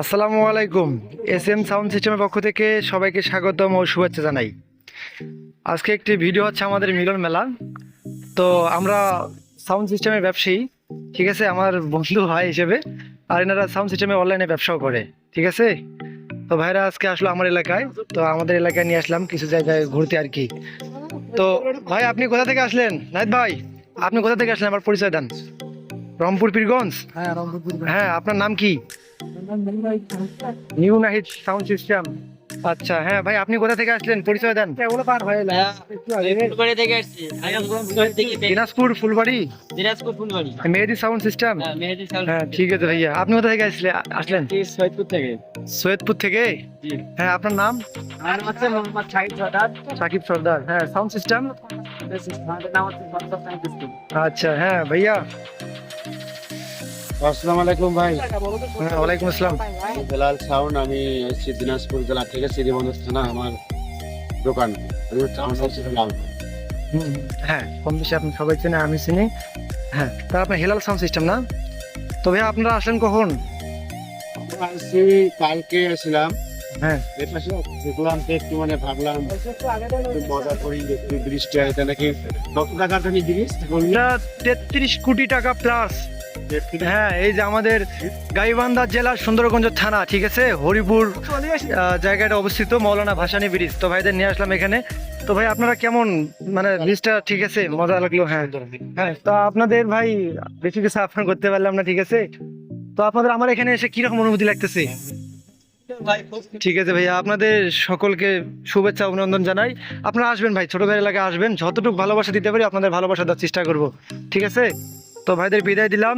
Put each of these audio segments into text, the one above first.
আসসালামু আলাইকুম। S M sound সিস্টেমের পক্ষ থেকে সবাইকে স্বাগতম ও শুভেচ্ছা জানাই। আজকে একটি ভিডিও হচ্ছে আমাদের মিলন মেলা। তো আমরা সাউন্ড সিস্টেমের ব্যবসায়ী, ঠিক আছে, আমার বন্ধু ভাই হিসেবে। আর এনারা সাউন্ড সিস্টেমে অনলাইনে ব্যবসাও করে, ঠিক আছে। তো ভাইরা আজকে আসলো আমার এলাকায়, তো আমাদের এলাকায় নিয়ে আসলাম কিছু জায়গায় ঘুরতে আর কি। তো ভাই, আপনি কোথা থেকে আসলেন? নাহিদ ভাই, আপনি কোথা থেকে আসলেন, আমার পরিচয় দেন। রংপুর পীরগঞ্জ। হ্যাঁ, রংপুর। হ্যাঁ, আপনার নাম কি? New Nahid sound system. আচ্ছা, হ্যাঁ ভাই, আপনি কোথা থেকে আসলেন, পরিচয় দেন। এগুলো পার হয়ে গেল। ফুলবাড়ি থেকে আসছি। দিনাজপুর ফুলবাড়ি। দিনাজপুর ফুলবাড়ি। মেহেদি সাউন্ড সিস্টেম। হ্যাঁ, মেহেদি সাউন্ড। হ্যাঁ, ঠিক আছে ভাইয়া, আপনি কোথা থেকে আসলেন? সৈয়দপুর থেকে। সৈয়দপুর থেকে। জি। হ্যাঁ, আপনার নাম? আর হচ্ছে মোহাম্মদ শাহিদ সর্দার। সাকিব সর্দার। হ্যাঁ, সাউন্ড সিস্টেম। আমাদের নাম হচ্ছে বাদশা সাউন্ড সিস্টেম। আচ্ছা, হ্যাঁ ভাইয়া। আসসালামু আলাইকুম ভাই। হ্যাঁ, ওয়ালাইকুম আসসালাম। বেলাল সাউন্ড, আমি এসেছি দিনাজপুর জেলা থেকে, শ্রীবন্ধ থানা আমার দোকান। আমি হচ্ছে আমার হচ্ছে লাল। হ্যাঁ, কম বেশি আপনি সবাই চেনে, আমি চিনি। হ্যাঁ, তা আপনার হেলাল সাউন্ড সিস্টেম না? তো ভাইয়া, আপনারা আসলেন কখন? আমরা আসছি কালকে আসলাম। হ্যাঁ, এর পাশে দেখলাম তো একটু ভাবলাম একটু মজা করি, একটু বৃষ্টি হয়, এটা নাকি কত টাকার তুমি জিনিস বললে? এটা 33 কোটি টাকা প্লাস। হ্যাঁ, এই যে আমাদের গাইবান্ধা জেলার সুন্দরগঞ্জ থানা, ঠিক আছে, হরিপুর জায়গাটা অবস্থিত, মৌলানা ভাসানী ব্রিজ। তো ভাইদের নিয়ে আসলাম এখানে। তো ভাই, আপনারা কেমন, ব্রিজটা ঠিক আছে, মজা লাগলো? হ্যাঁ হ্যাঁ, তো আপনাদের ভাই বেশি কিছু আপনার করতে পারলাম না, ঠিক আছে। তো আপনাদের আমার এখানে এসে কিরকম অনুভূতি লাগতেছে? ঠিক আছে ভাইয়া, আপনাদের সকলকে শুভেচ্ছা অভিনন্দন জানাই। আপনারা আসবেন ভাই, ছোট ভাই এলাকায় আসবেন, যতটুকু ভালোবাসা দিতে পারি আপনাদের ভালোবাসা দেওয়ার চেষ্টা করব, ঠিক আছে। তো ভাইদের বিদায় দিলাম।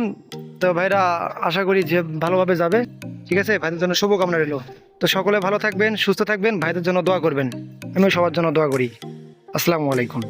তো ভাইরা আশা করি যে ভালোভাবে যাবে, ঠিক আছে। ভাইদের জন্য শুভকামনা রইল। তো সকলে ভালো থাকবেন, সুস্থ থাকবেন, ভাইদের জন্য দোয়া করবেন। আমিও সবার জন্য দোয়া করি। আসসালামু আলাইকুম।